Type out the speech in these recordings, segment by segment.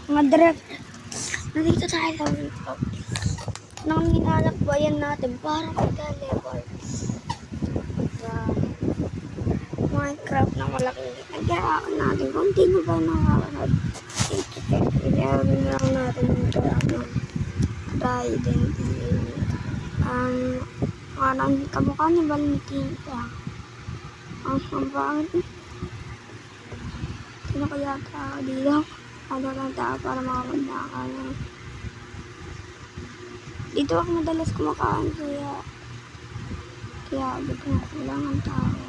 Mga direct, nandito tayo sa rooftop ng ninalakbayan natin para mag-level sa Minecraft na malaking nagkakaroon natin. Kung di nyo ba nakakanood, i-share lang natin yung kailangan Raiden parang kamukha ni Valentina. Ang pangit. Sino kaya tao dito? Ano lang tao para makapagdaan. Dito ako madalas kumakain kaya dito na kulang ang tao.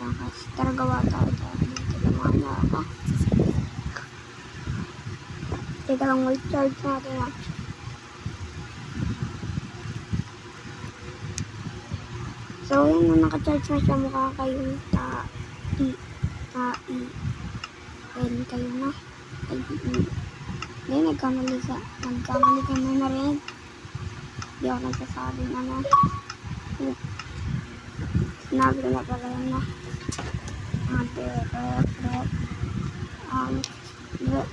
Lakas, tara gawa tayo dito naman na ako. Teka lang, will charge natin yan. So yun, nung naka-charge na siya, mukha kayong pwede kayo na. Hindi, nagkamali kami na rin. Hindi ako nagsasabing ano. Sinabi ko na pala yun na.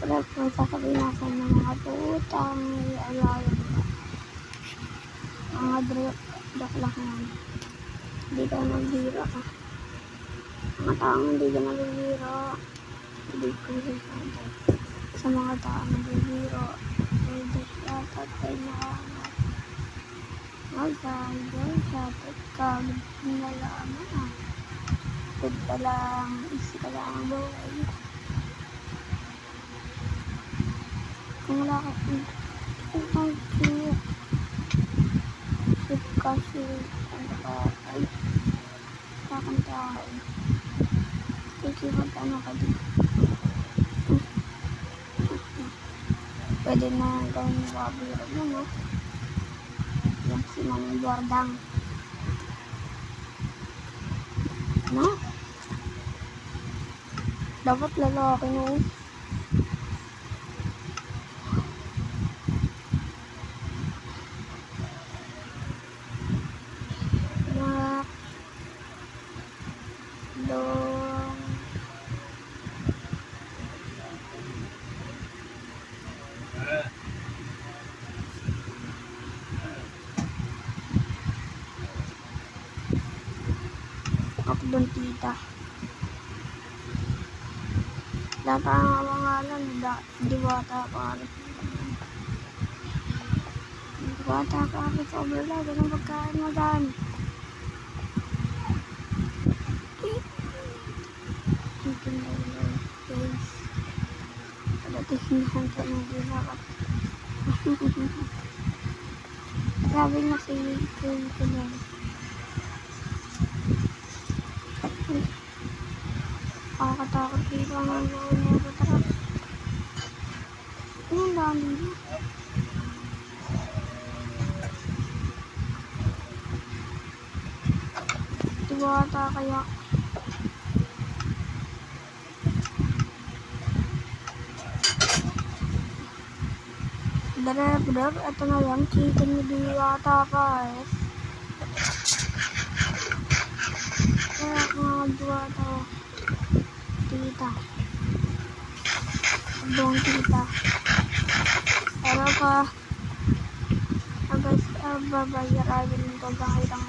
Rep, may sasabihin natin ng mga putang alayan. Mga joke lang yan. Hindi ka nagbiro ka. Mga taong hindi ka nagbiro. Hindi ko sasabi. Sa mga taong nagbiro, pwede siya tatay na kamat. Magsasabi siya at nilalaman na. Pwede ka lang, isi ka lang ang buhay. Kung wala ka, kung mag-cute, kasi ay kakantahan. Kasi mag-ano ka din. Pwede na gawin yung wabiro mo, no? Yung sinang bordang. No? Dapat lalaki na yun. Ako doon tita. Data ang pangalan, Diwata Paris. Diwata Paris, overlap, ganun pagkain mo dyan. Chicken burger, face. Pagdating sa ng ginakat. Sabi na si Kuya. Nakakatakot dito ang mga nero tara. Ano ang daan dito? Diwata kaya. Darab, ito na lang, chicken ni Diwata guys. Kaya mga Diwata. Tita. Abong tita. Pero ka. Agas, babayarayan ko kahit ang